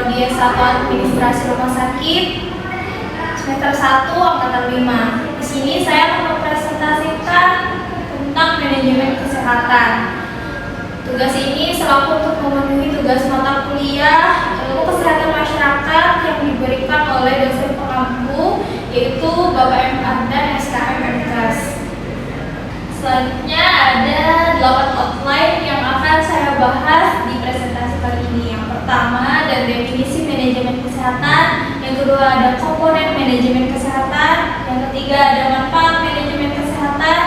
Prodi S1 Administrasi Rumah Sakit semester 1 angkatan 5. Di sini saya akan mempresentasikan tentang manajemen kesehatan. Tugas ini selaku untuk memenuhi tugas mata kuliah ilmu kesehatan masyarakat yang diberikan oleh dosen pengampu, yaitu Bapak M. Ardan SKM MKes. Selanjutnya ada 8 outline yang akan saya bahas di presentasi kali ini. Yang pertama ada definisi manajemen kesehatan, yang kedua ada komponen manajemen kesehatan, yang ketiga ada manfaat manajemen kesehatan,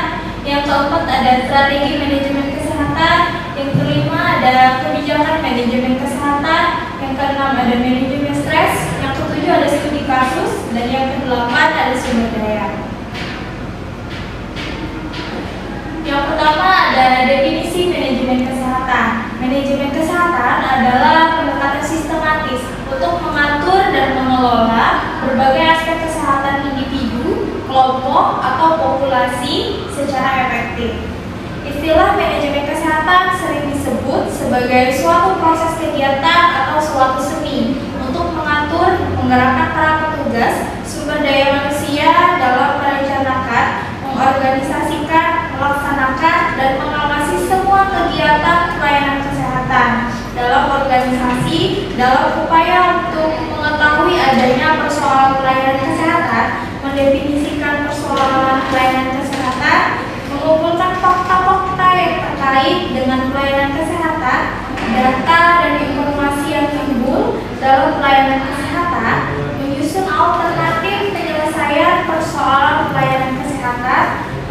yang keempat ada strategi manajemen kesehatan, yang kelima ada kebijakan manajemen kesehatan, yang keenam ada manajemen stres, yang ketujuh ada studi kasus, dan yang kedelapan ada sumber daya. Yang pertama ada definisi manajemen kesehatan. Manajemen kesehatan adalah pendekatan sistematis untuk mengatur dan mengelola berbagai aspek kesehatan individu, kelompok, atau populasi secara efektif. Istilah manajemen kesehatan sering disebut sebagai suatu proses kegiatan atau suatu seni untuk mengatur, menggerakkan para petugas sumber daya manusia dalam merencanakan, mengorganisasikan, melaksanakan, dan mengawasi semua kegiatan pelayanan kesehatan dalam organisasi dalam upaya untuk mengetahui adanya persoalan pelayanan kesehatan, mendefinisikan persoalan pelayanan kesehatan, mengumpulkan fakta-fakta yang terkait dengan pelayanan kesehatan, data dan informasi yang timbul dalam pelayanan kesehatan, menyusun alternatif penyelesaian persoalan pelayanan kesehatan,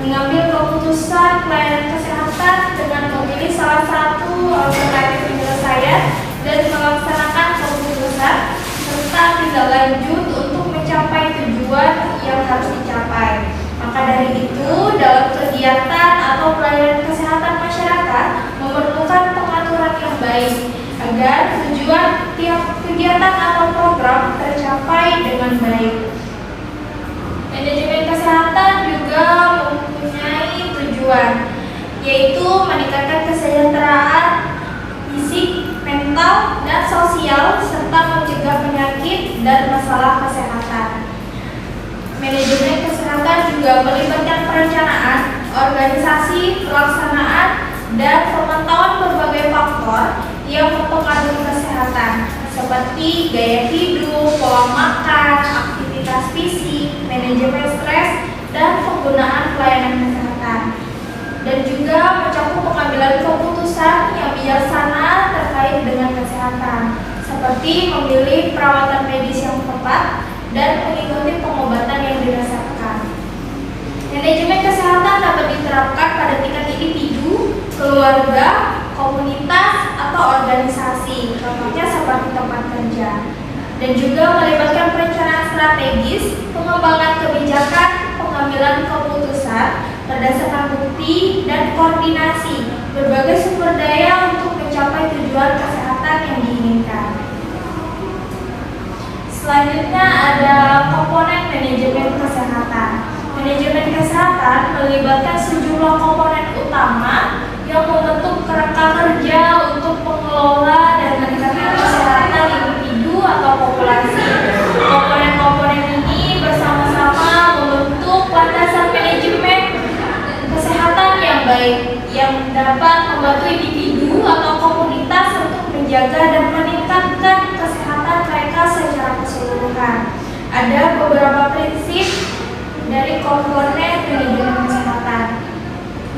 mengambil keputusan pelayanan kesehatan dengan memilih salah satu alternatif penyelesaian dan melaksanakan keputusan serta tindak lanjut untuk mencapai tujuan yang harus dicapai. Maka dari itu, dalam kegiatan atau pelayanan kesehatan masyarakat memerlukan pengaturan yang baik agar tujuan tiap kegiatan atau program tercapai dengan baik. Manajemen kesehatan juga mempunyai tujuan, yaitu meningkatkan kesejahteraan fisik, mental, dan sosial, serta mencegah penyakit dan masalah kesehatan. Manajemen kesehatan juga melibatkan perencanaan, organisasi, pelaksanaan, dan pemantauan berbagai faktor yang mempengaruhi kesehatan, seperti gaya hidup, pola makan, aktivitas fisik, manajemen stres, dan penggunaan pelayanan kesehatan. Dan juga mencakup pengambilan keputusan yang bijaksana terkait dengan kesehatan, seperti memilih perawatan medis yang tepat dan mengikuti pengobatan yang dirasakan. Manajemen kesehatan dapat diterapkan pada tingkat individu, keluarga, komunitas, atau organisasi, contohnya seperti tempat kerja. Dan juga melibatkan perencanaan strategis, pengembangan kebijakan, pengambilan keputusan berdasarkan bukti, dan koordinasi berbagai sumber daya untuk mencapai tujuan kesehatan yang diinginkan. Selanjutnya ada komponen manajemen kesehatan. Manajemen kesehatan melibatkan sejumlah komponen utama yang membentuk kerangka kerja untuk mengelola dan meningkatkan kesehatan individu atau populasi. Komponen-komponen ini bersama-sama membentuk landasan manajemen kesehatan yang baik, yang dapat membantu individu atau komunitas untuk menjaga dan meningkatkan kesehatan mereka secara keseluruhan. Ada beberapa prinsip dari komponen manajemen kesehatan.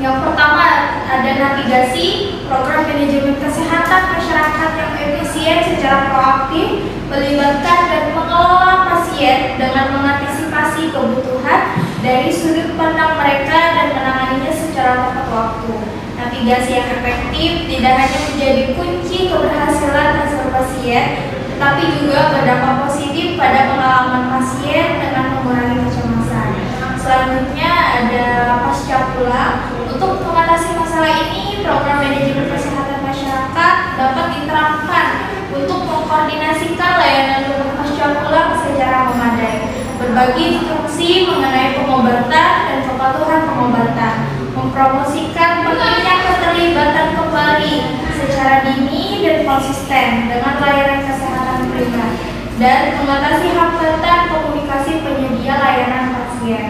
Yang pertama ada navigasi, program manajemen kesehatan masyarakat yang efisien secara proaktif, melibatkan dan mengelola pasien dengan mengantisipasi kebutuhan dari sudut pandang mereka dan menanganinya secara tepat waktu. Navigasi yang efektif tidak hanya menjadi kunci keberhasilan hasil pasien, tetapi juga berdampak positif pada pengalaman pasien dengan mengurangi kecemasan. Selanjutnya ada pasca pulang. Untuk mengatasi masalah ini, program manajemen kesehatan masyarakat dapat diterapkan untuk mengkoordinasikan layanan rumah pasca pulang secara memadai, berbagi instruksi mengenai pengobatan dan kepatuhan pengobatan, mempromosikan pentingnya keterlibatan kembali secara dini dan konsisten dengan layanan kesehatan primer. lainnya, dan mengatasi hambatan komunikasi penyedia layanan pasien.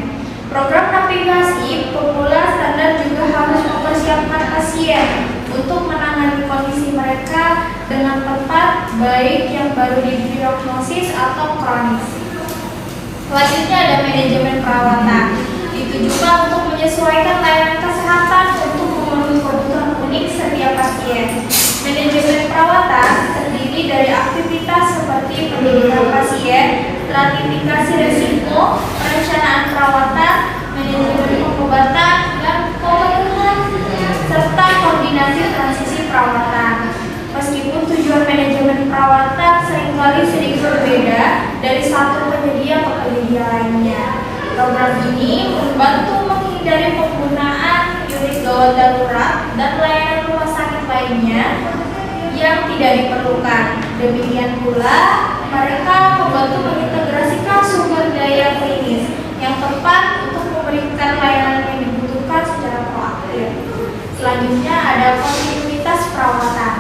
Program navigasi pemula standar juga harus mempersiapkan pasien untuk menangani kondisi mereka dengan tepat, baik yang baru didiagnosis atau kronis. Selanjutnya ada manajemen perawatan. Ditujukan untuk menyesuaikan layanan kesehatan untuk memenuhi kebutuhan unik setiap pasien. Manajemen perawatan terdiri dari aktivitas seperti pendidikan pasien, stratifikasi risiko, perencanaan perawatan, manajemen pengobatan, dan pemenuhan, serta koordinasi transisi perawatan. Meskipun tujuan manajemen perawatan seringkali sedikit berbeda dari satu penyedia ke penyedia lainnya, program ini membantu menghindari penggunaan unit gawat darurat dan layanan rumah sakit lainnya yang tidak diperlukan. Demikian pula, mereka membantu mengintegrasikan sumber daya klinis yang tepat untuk memberikan layanan yang dibutuhkan secara proaktif. Selanjutnya ada kontinuitas perawatan.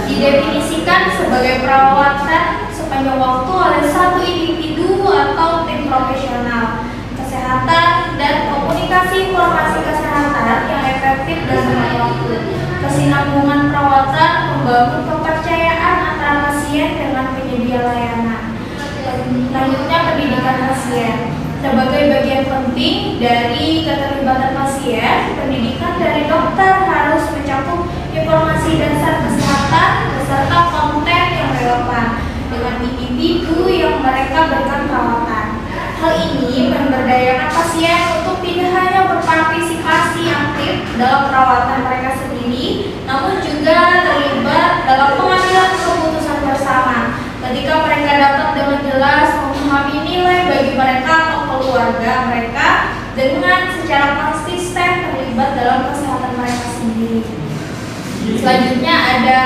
Didefinisikan sebagai perawatan sepanjang waktu oleh satu individu atau tim profesional kesehatan dan komunikasi informasi kesehatan yang efektif dan tepat waktu. Kesinambungan perawatan membangun kepercayaan antara pasien dengan penyedia layanan. Selanjutnya pendidikan pasien. Sebagai bagian penting dari keterlibatan pasien, pendidikan dari dokter harus mencakup informasi dasar kesehatan beserta konten yang relevan dengan individu yang mereka berikan perawatan. Hal ini memberdayakan pasien untuk tidak hanya berpartisipasi aktif dalam perawatan mereka sendiri, namun juga terlibat dalam pengambilan keputusan bersama. Ketika mereka dapat dengan jelas memahami nilai bagi mereka atau keluarga mereka dengan secara konsisten terlibat dalam kesehatan mereka sendiri. Selanjutnya ada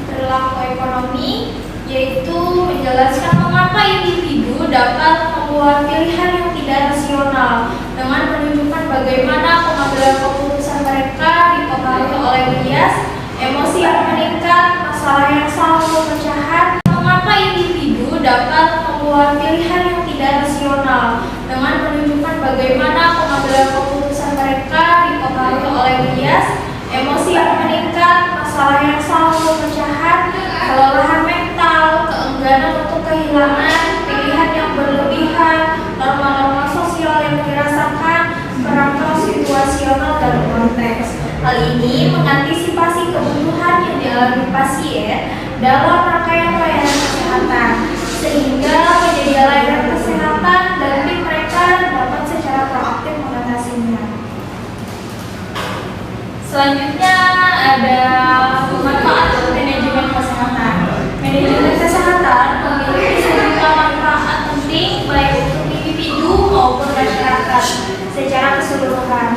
perilaku ekonomi, yaitu menjelaskan mengapa individu dapat membuat pilihan yang tidak rasional dengan menunjukkan bagaimana pengambilan keputusan mereka dipengaruhi oleh bias, emosi yang meningkat, masalah yang selalu pemecahan. Mengapa individu dapat membuat pilihan yang tidak rasional dengan menunjukkan bagaimana pengambilan keputusan mereka dipengaruhi oleh bias, emosi yang meningkat, masalah yang selalu pemecahan, kelelahan mental, keengganan untuk kehilangan, pilihan yang berlebihan, norma-norma sosial yang dirasakan, perangkap situasional dan konteks. Hal ini mengantisipasi kebutuhan yang dialami pasien dalam rangkaian layanan kesehatan, sehingga penyedia layanan kesehatan dan tim mereka dapat secara proaktif mengatasinya. Selanjutnya ada manfaat manajemen kesehatan. Manajemen kesehatan memiliki sejumlah manfaat penting baik untuk individu maupun masyarakat secara keseluruhan.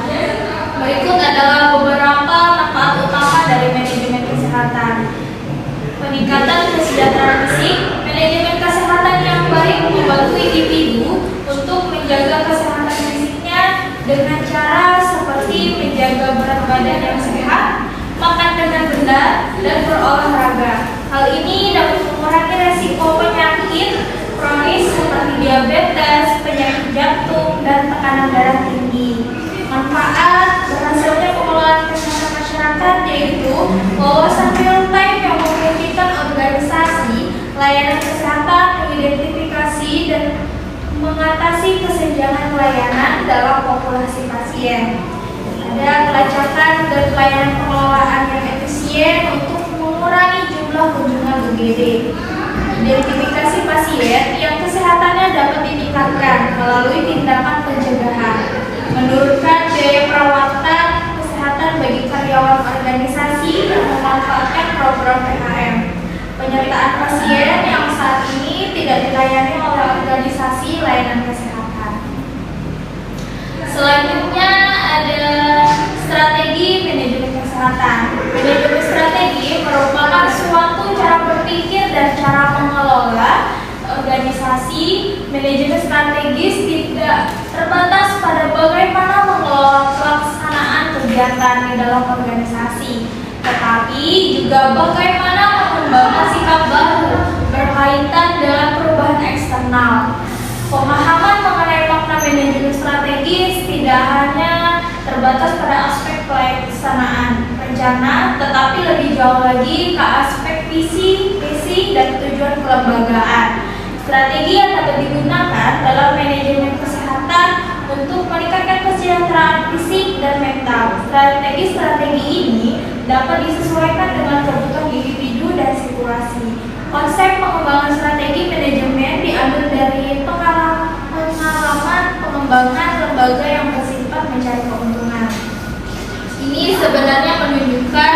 Berikut adalah beberapa manfaat utama dari manajemen kesehatan. Peningkatan kesejahteraan fisik. Manajemen kesehatan yang baik membantu individu untuk menjaga kesehatan fisiknya dengan cara seperti menjaga berat badan yang sehat, makan dengan benar, dan berolahraga. Hal ini dapat mengurangi resiko penyakit kronis seperti diabetes, penyakit jantung, dan tekanan darah tinggi. Manfaat berhasilnya pengelolaan kesehatan masyarakat yaitu wawasan real time yang memungkinkan organisasi layanan kesehatan mengidentifikasi dan mengatasi kesenjangan layanan dalam populasi pasien. Ada pelacakan dan pelayanan pengelolaan yang efisien untuk mengurangi jumlah kunjungan UGD. Identifikasi pasien yang kesehatannya dapat ditingkatkan melalui tindakan pencegahan. Menurunkan biaya perawatan kesehatan bagi karyawan organisasi yang memanfaatkan program PHM. Penyertaan pasien yang saat ini tidak dilayani oleh organisasi layanan kesehatan. Selanjutnya ada strategi manajemen kesehatan. Manajemen strategi merupakan suatu cara berpikir dan cara mengelola organisasi. Manajemen strategis tidak terbatas pada bagaimana mengelola pelaksanaan kegiatan di dalam organisasi, tetapi juga bagaimana mengembangkan sikap baru berkaitan berencana, tetapi lebih jauh lagi ke aspek visi, misi, dan tujuan kelembagaan. Strategi yang dapat digunakan dalam manajemen kesehatan untuk meningkatkan kesejahteraan fisik dan mental. Strategi-strategi ini dapat disesuaikan dengan kebutuhan individu dan situasi. Konsep pengembangan strategi manajemen diambil dari pengalaman pengembangan lembaga yang bersifat mencari keuntungan. Ini sebenarnya menunjukkan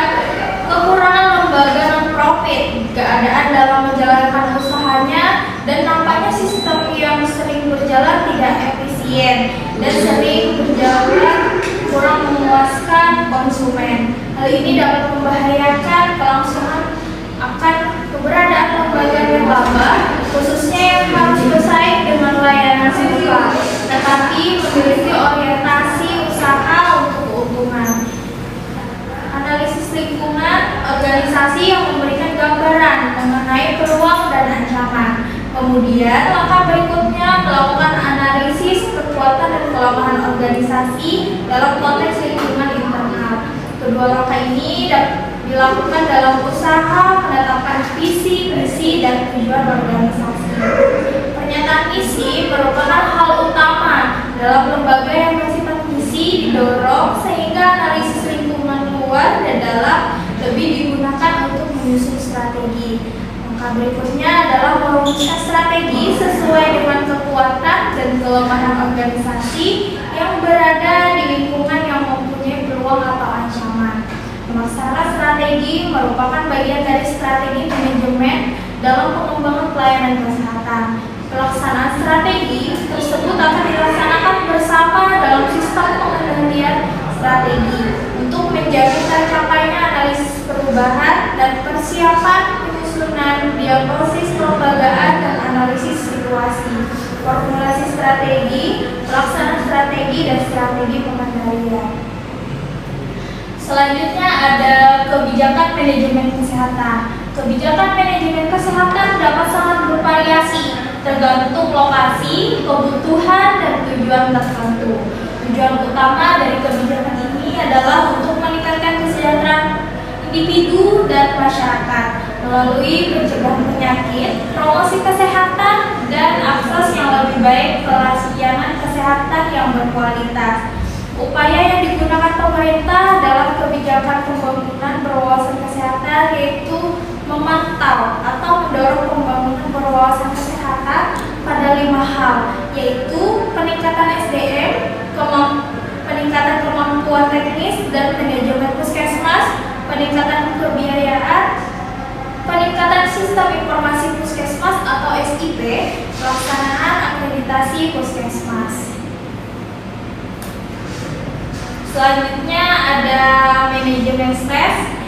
kekurangan lembaga non-profit, keadaan dalam menjalankan usahanya, dan nampaknya sistem yang sering berjalan tidak efisien dan sering berjalan kurang memuaskan konsumen. Hal ini dapat membahayakan kelangsungan akan keberadaan lembaga nirlaba, khususnya yang harus bersaing dengan layanan serupa, tetapi memiliki orientasi usaha untuk keuntungan. Analisis lingkungan organisasi yang memberikan gambaran mengenai peluang dan ancaman. Kemudian langkah berikutnya melakukan analisis kekuatan dan kelemahan organisasi dalam konteks lingkungan internal. Kedua langkah ini dilakukan dalam usaha penetapan visi, misi, dan tujuan organisasi. Pernyataan misi merupakan hal utama dalam lembaga yang bersifat misi didorong sehingga analisis lingkungan luar dan dalam lebih digunakan untuk menyusun strategi. Langkah berikutnya adalah merumuskan strategi sesuai dengan kekuatan dan kelemahan organisasi yang berada di lingkungan yang mempunyai peluang atau ancaman. Melaksanakan strategi merupakan bagian dari strategi manajemen dalam pengembangan pelayanan kesehatan. Pelaksanaan strategi tersebut akan dilaksanakan bersama dalam sistem pengendalian strategi untuk menjamin tercapainya analisis perubahan dan persiapan penyusunan diagnosis kelembagaan dan analisis situasi, formulasi strategi, pelaksanaan strategi, dan strategi pengendalian. Selanjutnya ada kebijakan manajemen kesehatan. Kebijakan manajemen kesehatan dapat sangat bervariasi tergantung lokasi, kebutuhan, dan tujuan tertentu. Tujuan utama dari kebijakan ini adalah untuk meningkatkan kesejahteraan individu dan masyarakat melalui pencegahan penyakit, promosi kesehatan, dan akses yang lebih baik ke layanan kesehatan yang berkualitas. Upaya yang digunakan pemerintah dalam kebijakan pembangunan berwawasan kesehatan yaitu memantau atau mendorong pembangunan berwawasan kesehatan pada 5 hal, yaitu peningkatan SDM, peningkatan kemampuan teknis dan manajemen puskesmas, peningkatan kebiayaan, peningkatan sistem informasi puskesmas atau SIP, pelaksanaan akreditasi puskesmas. Selanjutnya ada manajemen stres.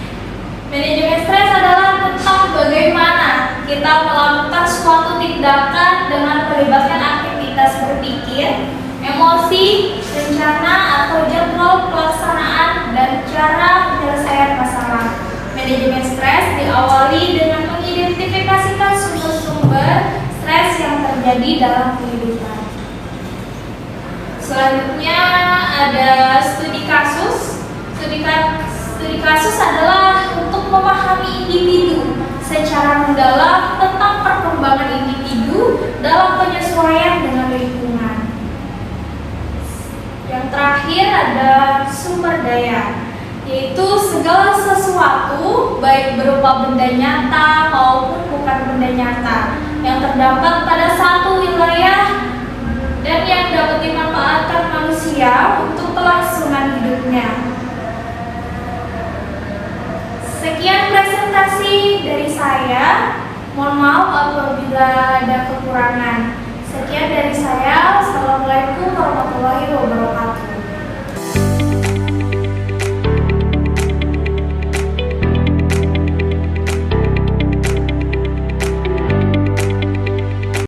Manajemen stres adalah tentang bagaimana kita melakukan suatu tindakan dengan melibatkan aktivitas berpikir, emosi, rencana atau jadwal pelaksanaan, dan cara penyelesaian masalah. Manajemen stres diawali dengan mengidentifikasikan sumber-sumber stres yang terjadi dalam kehidupan. Selanjutnya ada studi kasus. Studi kasus adalah untuk memahami individu secara mendalam tentang perkembangan individu dalam penyesuaian dengan lingkungan. Yang terakhir ada sumber daya, yaitu segala sesuatu baik berupa benda nyata maupun bukan benda nyata yang terdapat pada satu wilayah dan yang dapat dimanfaatkan manusia untuk kelangsungan hidupnya. Sekian presentasi dari saya. Mohon maaf apabila ada kekurangan. Sekian dari saya. Assalamualaikum warahmatullahi wabarakatuh.